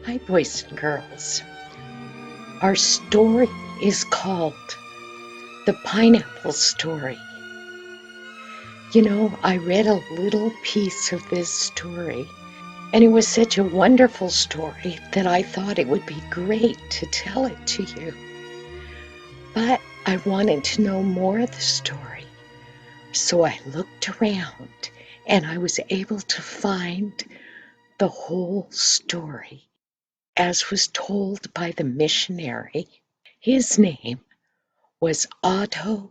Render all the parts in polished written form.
Hi, boys and girls. Our story is called The Pineapple Story. You know, I read a little piece of this story, and it was such a wonderful story that I thought it would be great to tell it to you. But I wanted to know more of the story, so I looked around and I was able to find the whole story as was told by the missionary. His name was Otto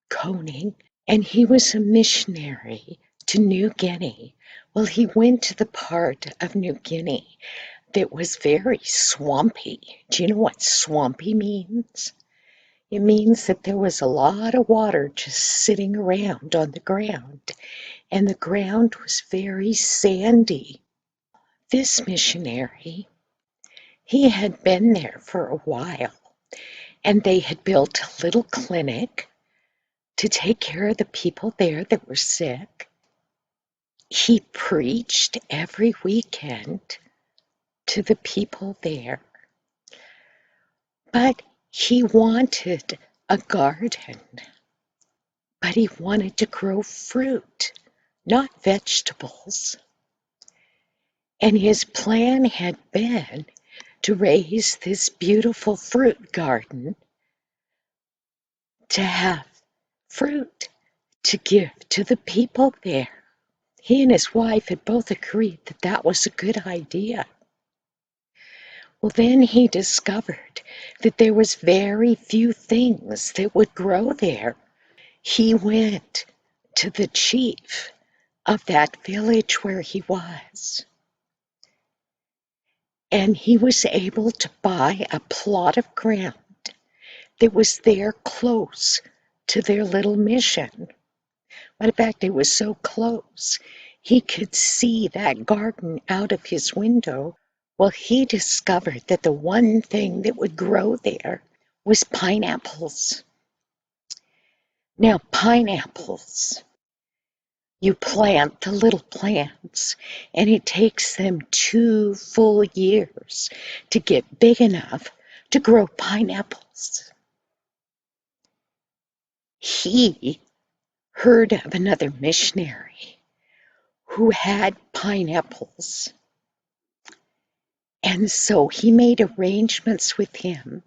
Koning, and he was a missionary to New Guinea. Well, he went to the part of New Guinea that was very swampy. Do you know what swampy means? It means that there was a lot of water just sitting around on the ground, and the ground was very sandy. This missionary, he had been there for a while, and they had built a little clinic to take care of the people there that were sick. He preached every weekend to the people there, but he wanted a garden, but he wanted to grow fruit, not vegetables. And his plan had been to raise this beautiful fruit garden to have fruit to give to the people there. He and his wife had both agreed that that was a good idea. Well, then he discovered that there was very few things that would grow there. He went to the chief of that village where he was, and he was able to buy a plot of ground that was there close to their little mission. Matter of fact, it was so close, he could see that garden out of his window. Well, he discovered that the one thing that would grow there was pineapples. Now, pineapples, you plant the little plants, and it takes them 2 full years to get big enough to grow pineapples. He heard of another missionary who had pineapples. And so he made arrangements with him,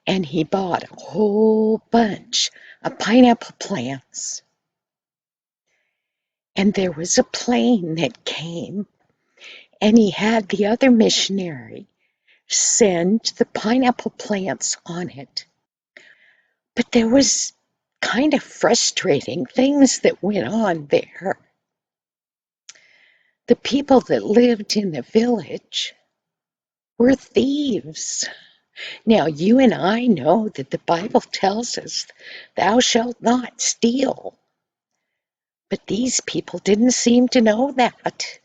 and he bought a whole bunch of pineapple plants. And there was a plane that came, and he had the other missionary send the pineapple plants on it. But there was kind of frustrating things that went on there. The people that lived in the village were thieves. Now, you and I know that the Bible tells us, thou shalt not steal. But these people didn't seem to know that.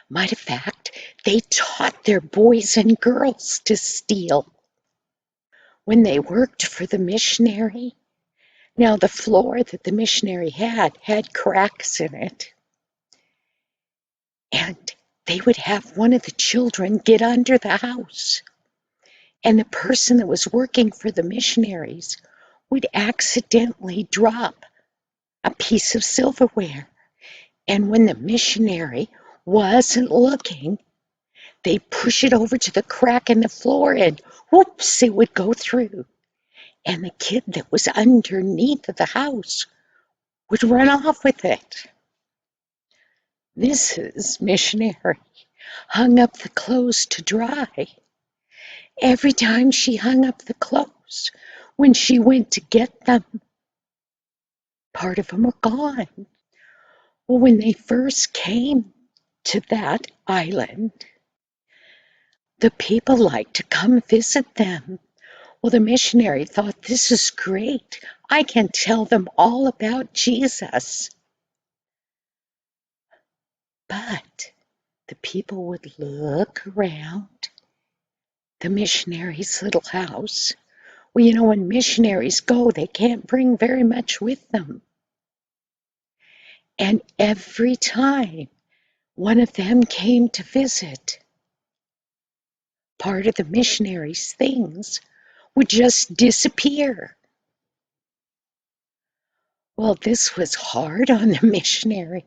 Matter of fact, they taught their boys and girls to steal. When they worked for the missionary, now the floor that the missionary had cracks in it. And they would have one of the children get under the house. And the person that was working for the missionaries would accidentally drop a piece of silverware. And when the missionary wasn't looking, they'd push it over to the crack in the floor and whoops, it would go through. And the kid that was underneath the house would run off with it. Mrs. Missionary hung up the clothes to dry. Every time she hung up the clothes, when she went to get them, part of them were gone. Well, when they first came to that island, the people liked to come visit them. Well, the missionary thought, this is great. I can tell them all about Jesus. But the people would look around the missionary's little house. Well, you know, when missionaries go, they can't bring very much with them. And every time one of them came to visit, part of the missionary's things would just disappear. Well, this was hard on the missionary.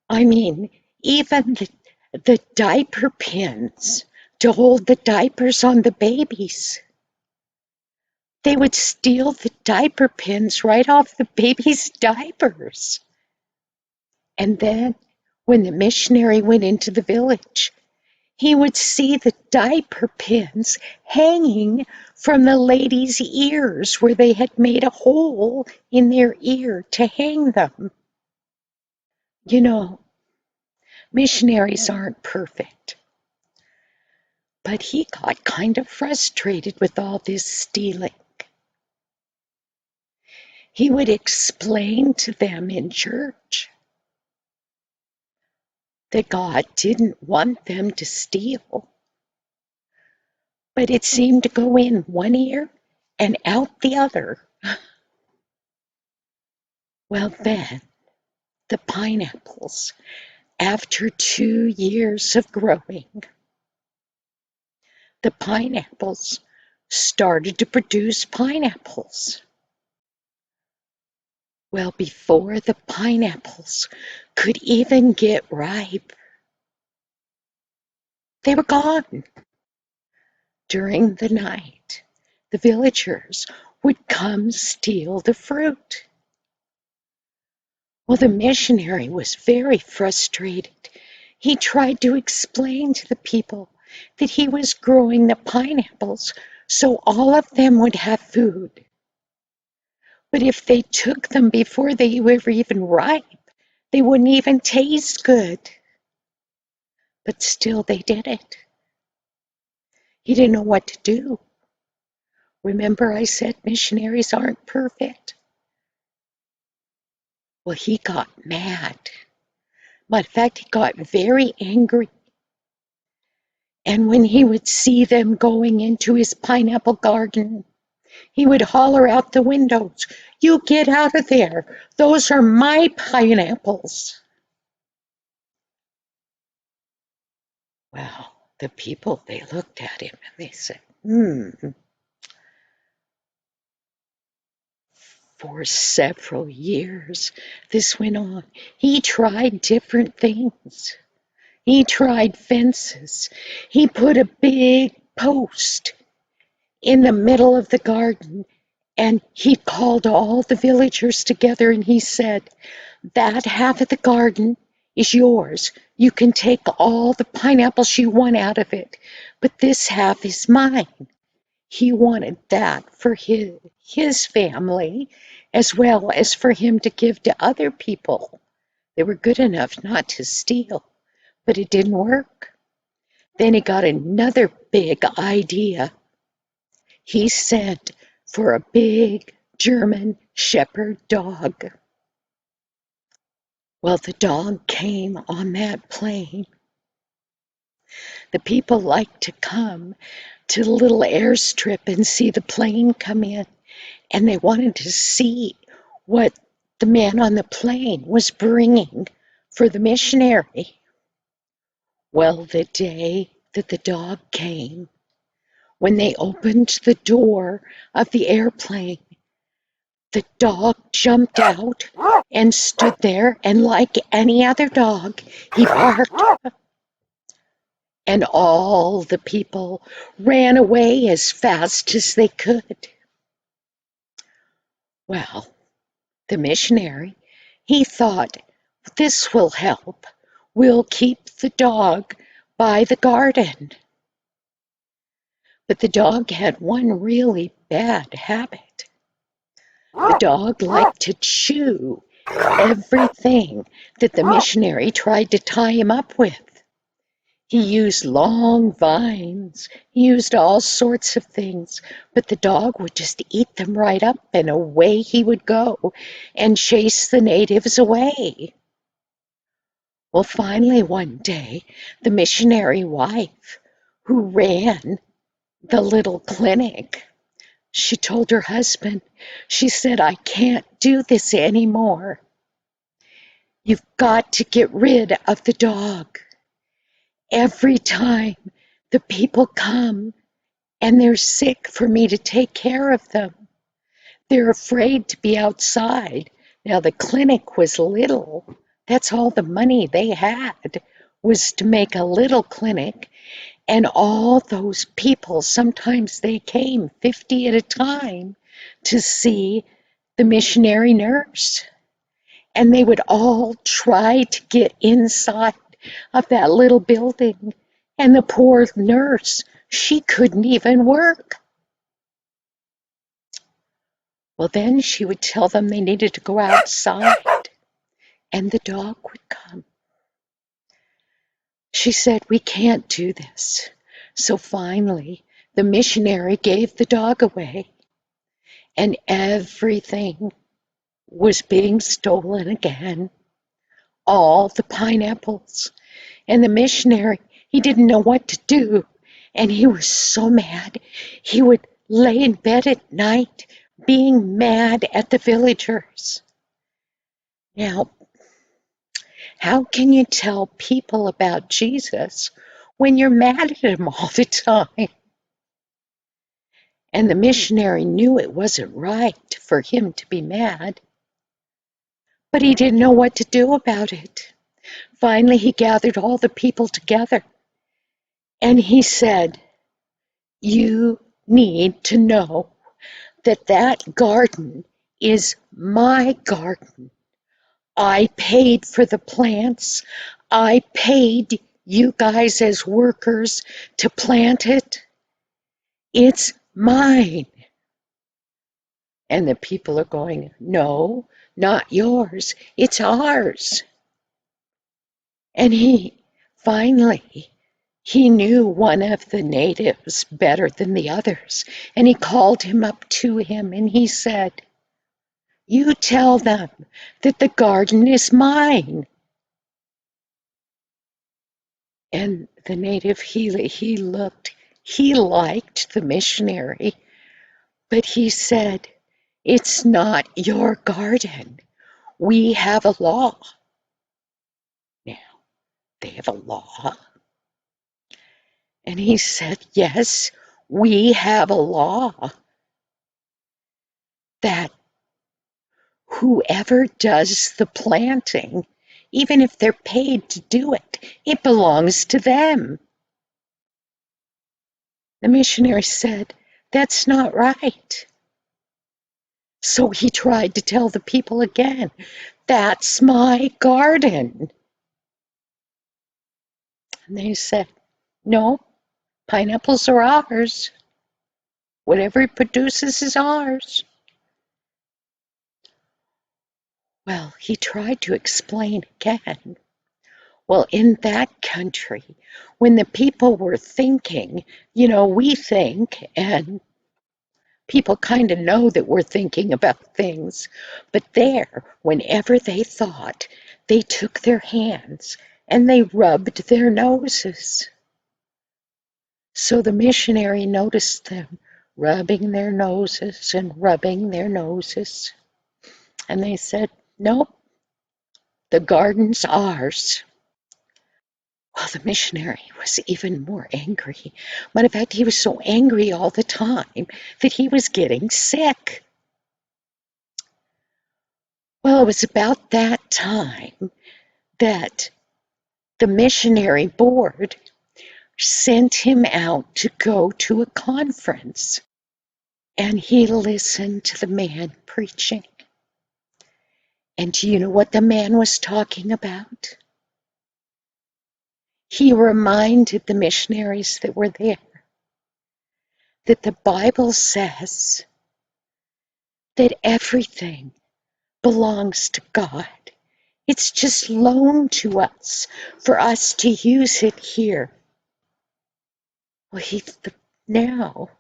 I mean, even the diaper pins to hold the diapers on the babies. They would steal the diaper pins right off the babies' diapers. And then, when the missionary went into the village, he would see the diaper pins hanging from the ladies' ears where they had made a hole in their ear to hang them. You know, missionaries aren't perfect. But he got kind of frustrated with all this stealing. He would explain to them in church that God didn't want them to steal, but it seemed to go in one ear and out the other. Well, then, the pineapples, after 2 years of growing, the pineapples started to produce pineapples. Well, before the pineapples could even get ripe, they were gone. During the night, the villagers would come steal the fruit. Well, the missionary was very frustrated. He tried to explain to the people that he was growing the pineapples so all of them would have food. But if they took them before they were even ripe, they wouldn't even taste good. But still they did it. He didn't know what to do. Remember I said missionaries aren't perfect? Well, he got mad. Matter of fact, he got very angry. And when he would see them going into his pineapple garden, he would holler out the windows, "You get out of there. Those are my pineapples." Well, the people, they looked at him and they said, For several years, this went on. He tried different things. He tried fences. He put a big post in the middle of the garden, and he called all the villagers together and he said, "That half of the garden is yours. You can take all the pineapples you want out of it, but this half is mine." He wanted that for his family as well as for him to give to other people. They were good enough not to steal, but it didn't work. Then he got another big idea. He sent for a big German shepherd dog. Well, the dog came on that plane. The people liked to come to the little airstrip and see the plane come in, and they wanted to see what the man on the plane was bringing for the missionary. Well, the day that the dog came, when they opened the door of the airplane, the dog jumped out and stood there, and like any other dog, he barked. And all the people ran away as fast as they could. Well, the missionary, he thought, this will help. We'll keep the dog by the garden. But the dog had one really bad habit. The dog liked to chew everything that the missionary tried to tie him up with. He used long vines, he used all sorts of things, but the dog would just eat them right up, and away he would go and chase the natives away. Well, finally one day, the missionary wife, who ran the little clinic, she told her husband, she said, "I can't do this anymore. You've got to get rid of the dog. Every time the people come and they're sick for me to take care of them. They're afraid to be outside. Now, the clinic was little. That's all the money they had, was to make a little clinic. And all those people, sometimes they came 50 at a time to see the missionary nurse. And they would all try to get inside of that little building. And the poor nurse, she couldn't even work. Well, then she would tell them they needed to go outside, and the dog would come. She said, "We can't do this." So finally, the missionary gave the dog away, and everything was being stolen again. All the pineapples. And the missionary, he didn't know what to do, and he was so mad. He would lay in bed at night being mad at the villagers. Now, how can you tell people about Jesus when you're mad at them all the time? And the missionary knew it wasn't right for him to be mad, but he didn't know what to do about it. Finally, he gathered all the people together and he said, "You need to know that that garden is my garden. I paid for the plants. I paid you guys as workers to plant it. It's mine." And the people are going, "No, not yours. It's ours." And he knew one of the natives better than the others. And he called him up to him and he said, "You tell them that the garden is mine." And the native, he liked the missionary, but he said, "It's not your garden. We have a law." Now, they have a law. And he said, "Yes, we have a law that whoever does the planting, even if they're paid to do it, it belongs to them." The missionary said, "That's not right." So he tried to tell the people again, "That's my garden." And they said, "No, pineapples are ours. Whatever it produces is ours." Well, he tried to explain again. Well, in that country, when the people were thinking, we think, and people kind of know that we're thinking about things, but there, whenever they thought, they took their hands and they rubbed their noses. So the missionary noticed them rubbing their noses and rubbing their noses. And they said, "Nope, the garden's ours." Well, the missionary was even more angry. Matter of fact, he was so angry all the time that he was getting sick. Well, it was about that time that the missionary board sent him out to go to a conference. And he listened to the man preaching. And do you know what the man was talking about? He reminded the missionaries that were there that the Bible says that everything belongs to God. It's just loaned to us for us to use it here. Well, now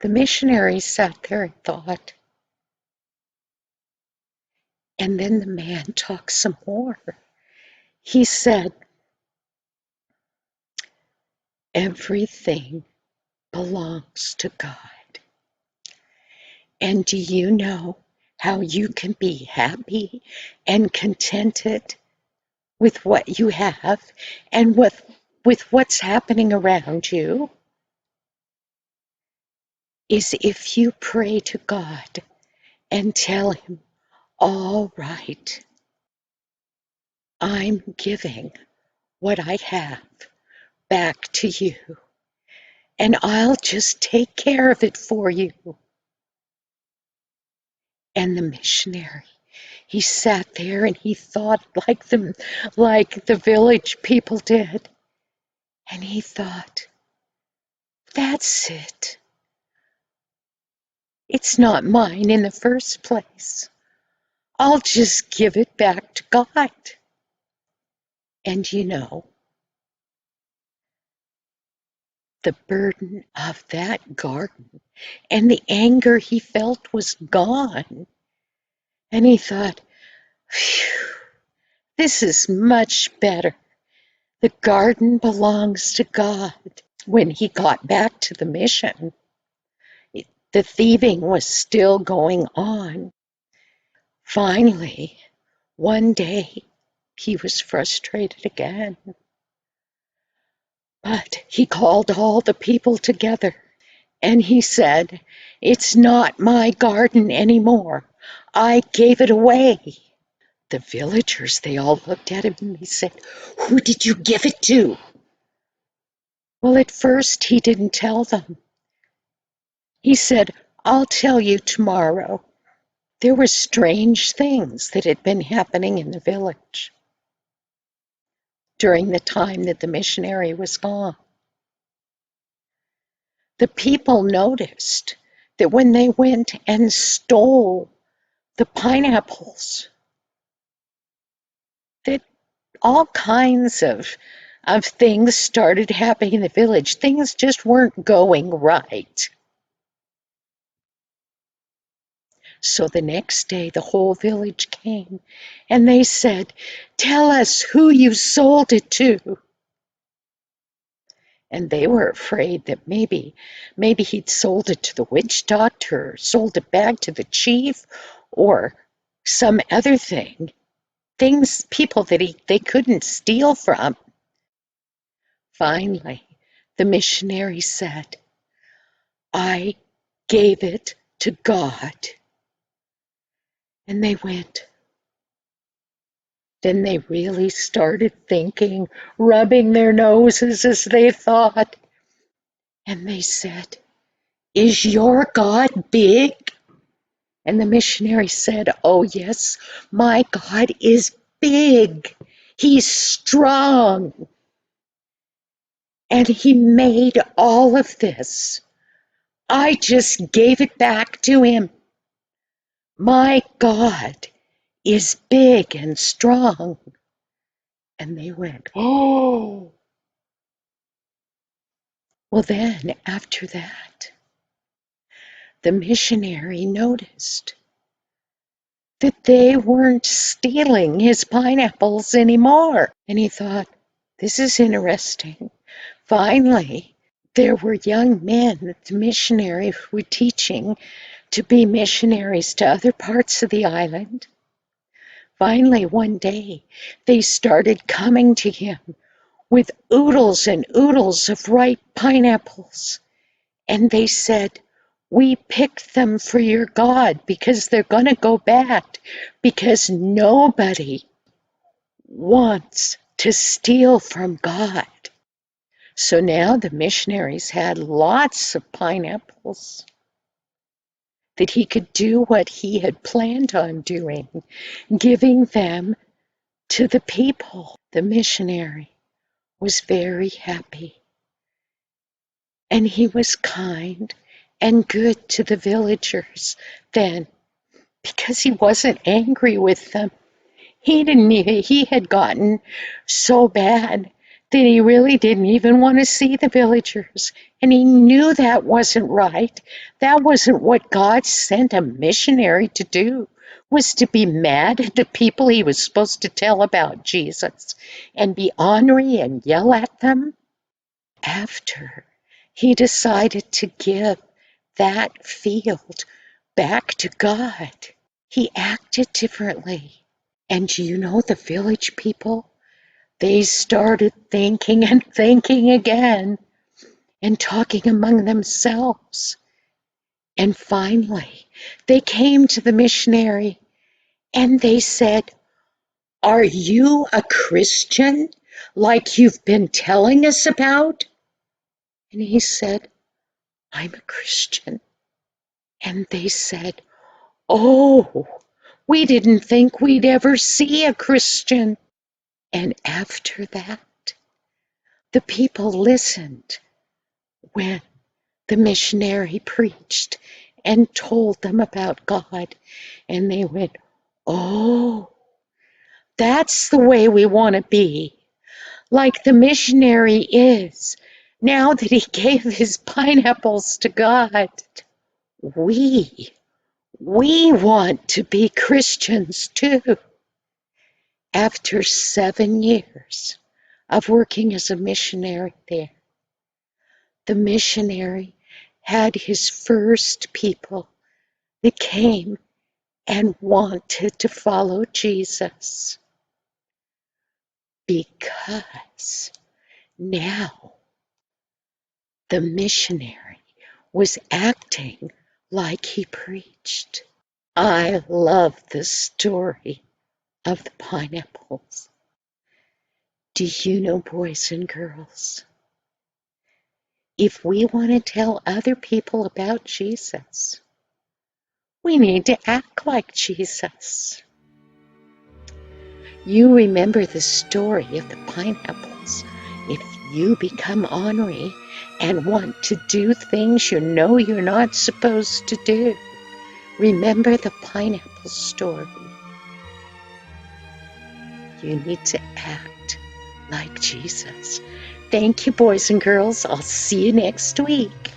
the missionary sat there and thought, and then the man talked some more. He said, "Everything belongs to God. And do you know how you can be happy and contented with what you have and with with what's happening around you is if you pray to God and tell Him, all right, I'm giving what I have back to you, and I'll just take care of it for you. And the missionary, he sat there and he thought like the village people did. And he thought, that's it. It's not mine in the first place. I'll just give it back to God. And you know, the burden of that garden and the anger he felt was gone. And he thought, phew, this is much better. The garden belongs to God. When he got back to the mission, the thieving was still going on. Finally, one day, he was frustrated again. But he called all the people together and he said, it's not my garden anymore. I gave it away. The villagers, they all looked at him and they said, who did you give it to? Well, at first he didn't tell them. He said, I'll tell you tomorrow. There were strange things that had been happening in the village during the time that the missionary was gone. The people noticed that when they went and stole the pineapples, that all kinds of things started happening in the village. Things just weren't going right. So the next day, the whole village came and they said, tell us who you sold it to. And they were afraid that maybe he'd sold it to the witch doctor, or sold it back to the chief, or some other thing. Things, people that they couldn't steal from. Finally, the missionary said, I gave it to God. And they went. Then they really started thinking, rubbing their noses as they thought. And they said, is your God big? And the missionary said, oh yes, my God is big. He's strong. And he made all of this. I just gave it back to him. My God is big and strong. And they went, oh. Well, then after that, the missionary noticed that they weren't stealing his pineapples anymore. And he thought, this is interesting. Finally, there were young men that the missionaries were teaching to be missionaries to other parts of the island. Finally, one day, they started coming to him with oodles and oodles of ripe pineapples. And they said, we picked them for your God because they're going to go bad, because nobody wants to steal from God. So now the missionaries had lots of pineapples that he could do what he had planned on doing, giving them to the people. The missionary was very happy, and he was kind and good to the villagers then, because he wasn't angry with them. He had gotten so bad that he really didn't even want to see the villagers. And he knew that wasn't right. That wasn't what God sent a missionary to do, was to be mad at the people he was supposed to tell about Jesus and be ornery and yell at them. After he decided to give that field back to God, he acted differently. And you know, the village people, They started thinking and thinking again and talking among themselves. And finally, they came to the missionary and they said, "Are you a Christian like you've been telling us about?" And he said, "I'm a Christian." And they said, "Oh, we didn't think we'd ever see a Christian." And after that, the people listened when the missionary preached and told them about God. And they went, "Oh, that's the way we want to be, like the missionary is. Now that he gave his pineapples to God, we want to be Christians too." After 7 years of working as a missionary there, the missionary had his first people that came and wanted to follow Jesus, because now the missionary was acting like he preached. I love the story of the pineapples. Do you know, boys and girls, if we want to tell other people about Jesus, we need to act like Jesus. You remember the story of the pineapples. If you become ornery and want to do things you know you're not supposed to do, remember the pineapple story. You need to act like Jesus. Thank you, boys and girls. I'll see you next week.